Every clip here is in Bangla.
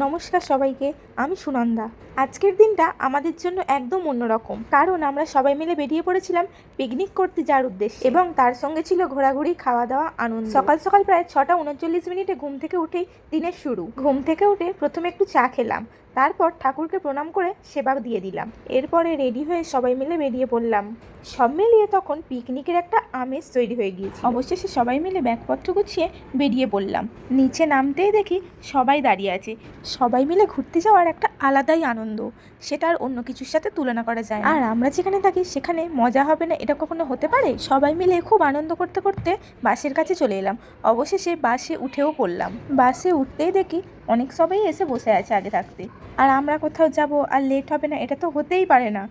নমস্কার সবাইকে, আমি সুনন্দা। আজকের দিনটা আমাদের জন্য একদম অন্যরকম, কারণ আমরা সবাই মিলে বেরিয়ে পড়েছিলাম পিকনিক করতে যাওয়ার উদ্দেশ্যে, এবং তার সঙ্গে ছিল ঘোরাঘুরি, খাওয়া দাওয়া, আনন্দ। সকাল সকাল প্রায় 6:39 ঘুম থেকে উঠেই দিনের শুরু। ঘুম থেকে উঠে প্রথমে একটু চা খেলাম, তারপর ঠাকুরকে প্রণাম করে সেবা দিয়ে দিলাম। এরপরে রেডি হয়ে সবাই মিলে বেরিয়ে পড়লাম। সব মিলিয়ে তখন পিকনিকের একটা আমেজ তৈরি হয়ে গিয়েছে। অবশেষে সবাই মিলে ব্যাগপত্র গুছিয়ে বেরিয়ে পড়লাম। নিচে নামতেই দেখি সবাই দাঁড়িয়ে আছে। সবাই মিলে ঘুরতে যাওয়ার একটা আলাদাই আনন্দ, সেটা আর অন্য কিছুর সাথে তুলনা করা যায় না। আর আমরা যেখানে থাকি সেখানে মজা হবে না এটা কখনো হতে পারে? সবাই মিলে খুব আনন্দ করতে করতে বাসের কাছে চলে এলাম। অবশেষে বাসে উঠেও পড়লাম। বাসে উঠতেই দেখি অনেক সবাই এসে বসে আছে আগে থাকতে। আর আমরা কোথাও যাব আর লেট হবে না এটা তো হতেই পারে না।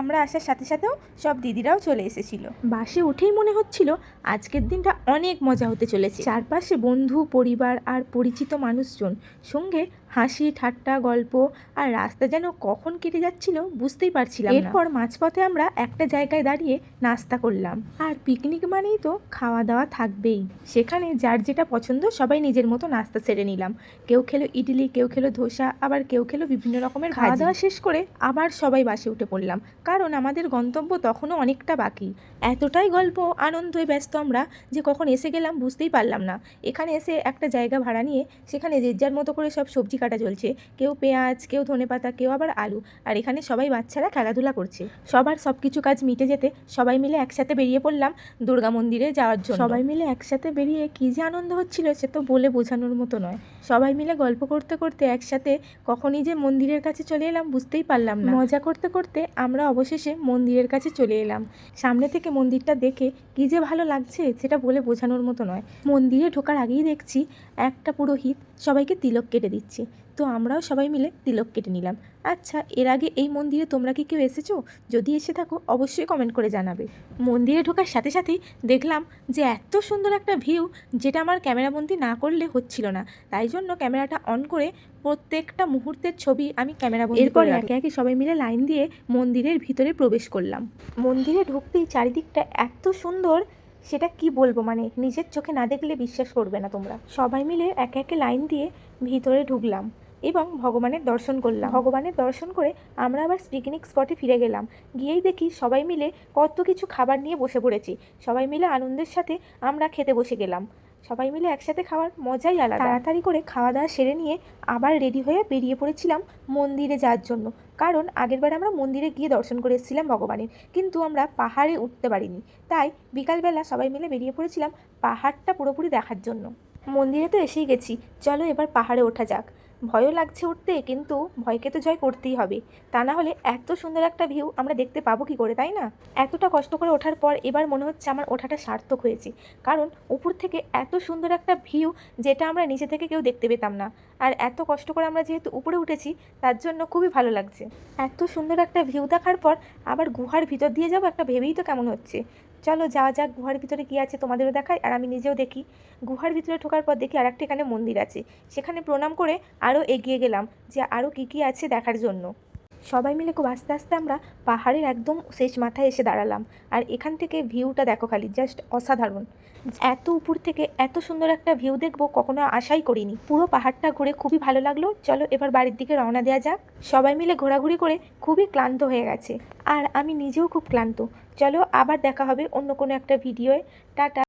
আমরা আসার সাথে সাথেও সব দিদিরাও চলে এসেছিল। বাসে উঠেই মনে হচ্ছিল আজকের দিনটা অনেক মজা হতে চলেছে। চারপাশে বন্ধু, পরিবার আর পরিচিত মানুষজন, সঙ্গে হাসি ঠাট্টা, গল্প, আর রাস্তা যেন কখন কেটে যাচ্ছিল বুঝতেই পারছিলাম না। এরপর মাঝপথে আমরা একটা জায়গায় দাঁড়িয়ে নাস্তা করলাম। আর পিকনিক মানেই তো খাওয়া দাওয়া থাকবেই। সেখানে যার যেটা পছন্দ সবাই নিজের মতো নাস্তা সেরে নিলাম। কেউ খেলো ইডলি, কেউ খেলো ধোসা, আবার কেউ খেলো বিভিন্ন রকমের ভাজি। খাওয়া দাওয়া শেষ করে আবার সবাই বাসে উঠে পড়লাম, কারণ আমাদের গন্তব্য তখনও অনেকটা বাকি। এতটাই গল্প আনন্দে ব্যস্ত আমরা যে কখন এসে গেলাম বুঝতেই পারলাম না। এখানে এসে একটা জায়গা ভাড়া নিয়ে সেখানে যে যার মতো করে সব সবজি কাটা চলছে, কেউ পেঁয়াজ, কেউ ধনেপাতা, কেউ আবার আলু। আর এখানে সবাই বাচ্চারা খেলাধুলা করছে। সবার সব কিছু কাজ মিটে যেতে সবাই মিলে একসাথে বেরিয়ে পড়লাম দুর্গা মন্দিরে যাওয়ার জন্য। সবাই মিলে একসাথে বেরিয়ে কী যে আনন্দ হচ্ছিল সে তো বলে বোঝানোর মতো নয়। সবাই মিলে গল্প করতে করতে একসাথে কখনই যে মন্দিরের কাছে চলে এলাম বুঝতেই পারলাম না। মজা করতে করতে আমরা অবশেষে মন্দিরের কাছে চলে এলাম। সামনে থেকে মন্দিরটা দেখে কী যে ভালো লাগছে সেটা বলে বোঝানোর মতো নয়। মন্দিরে ঢোকার আগেই দেখছি একটা পুরোহিত সবাইকে তিলক কেটে দিচ্ছে, তো আমরাও সবাই মিলে তিলক কেটে নিলাম। আচ্ছা, এর আগে এই মন্দিরে তোমরা কি কেউ এসেছো? যদি এসে থাকো অবশ্যই কমেন্ট করে জানাবে। মন্দিরে ঢোকার সাথে সাথেই দেখলাম যে এত সুন্দর একটা ভিউ, যেটা আমার ক্যামেরাবন্দি না করলে হচ্ছিল না। তাই জন্য ক্যামেরাটা অন করে প্রত্যেকটা মুহূর্তের ছবি আমি ক্যামেরাবন্দি করে রাখি। এরপর একে একে সবাই মিলে লাইন দিয়ে মন্দিরের ভিতরে প্রবেশ করলাম। মন্দিরে ঢুকতেই চারিদিকটা এত সুন্দর, সেটা কি বলবো, মানে নিজের চোখে না দেখলে বিশ্বাস করবে না তোমরা। সবাই মিলে একে একে লাইন দিয়ে ভিতরে ঢুকলাম এবং ভগবানের দর্শন করলাম। ভগবানের দর্শন করে আমরা আবার পিকনিক স্পটে ফিরে গেলাম। গিয়েই দেখি সবাই মিলে কত কিছু খাবার নিয়ে বসে পড়েছি। সবাই মিলে আনন্দের সাথে আমরা খেতে বসে গেলাম। সবাই মিলে একসাথে খাওয়ার মজাই আলাদা। তাড়াতাড়ি করে খাওয়া দাওয়া সেরে নিয়ে আবার রেডি হয়ে বেরিয়ে পড়েছিলাম মন্দিরে যাওয়ার জন্য, কারণ আগেরবার আমরা মন্দিরে গিয়ে দর্শন করে এসেছিলাম ভগবানের, কিন্তু আমরা পাহাড়ে উঠতে পারিনি। তাই বিকালবেলা সবাই মিলে বেরিয়ে পড়েছিলাম পাহাড়টা পুরোপুরি দেখার জন্য। মন্দিরে তো এসেই গেছি, চলো এবার পাহাড়ে ওঠা যাক। ভয়ও লাগছে উঠতে, কিন্তু ভয়কে তো জয় করতেই হবে, তা না হলে এত সুন্দর একটা ভিউ আমরা দেখতে পাবো কি করে, তাই না? এতটা কষ্ট করে ওঠার পর এবার মনে হচ্ছে আমার ওঠাটা সার্থক হয়েছে, কারণ উপর থেকে এত সুন্দর একটা ভিউ যেটা আমরা নিচে থেকে কেউ দেখতে পেতাম না। আর এত কষ্ট করে আমরা যেহেতু উপরে উঠেছি তার জন্য খুবই ভালো লাগছে। এত সুন্দর একটা ভিউ দেখার পর আবার গুহার ভিতর দিয়ে যাবো একটা ভেবেই তো কেমন হচ্ছে। চলো যাওয়া যাক, গুহার ভিতরে কী আছে তোমাদেরও দেখাই আর আমি নিজেও দেখি। গুহার ভিতরে ঢোকার পর দেখি আর একটা এখানে মন্দির আছে, সেখানে প্রণাম করে আরও এগিয়ে গেলাম যে আরও কী কী আছে দেখার জন্য। সবাই মিলে খুব আস্তে আস্তে আমরা পাহাড়ের একদম শেষ মাথায় এসে দাঁড়ালাম। আর এখান থেকে ভিউটা দেখো খালি, জাস্ট অসাধারণ। এত উপর থেকে এত সুন্দর একটা ভিউ দেখবো কখনো আশাই করিনি। পুরো পাহাড়টা ঘুরে খুবই ভালো লাগলো। চলো এবার বাড়ির দিকে রওনা দেওয়া যাক। সবাই মিলে ঘোরাঘুরি করে খুবই ক্লান্ত হয়ে গেছে, আর আমি নিজেও খুব ক্লান্ত। চলো আবার দেখা হবে অন্য কোনো একটা ভিডিওয়ে। টাটা।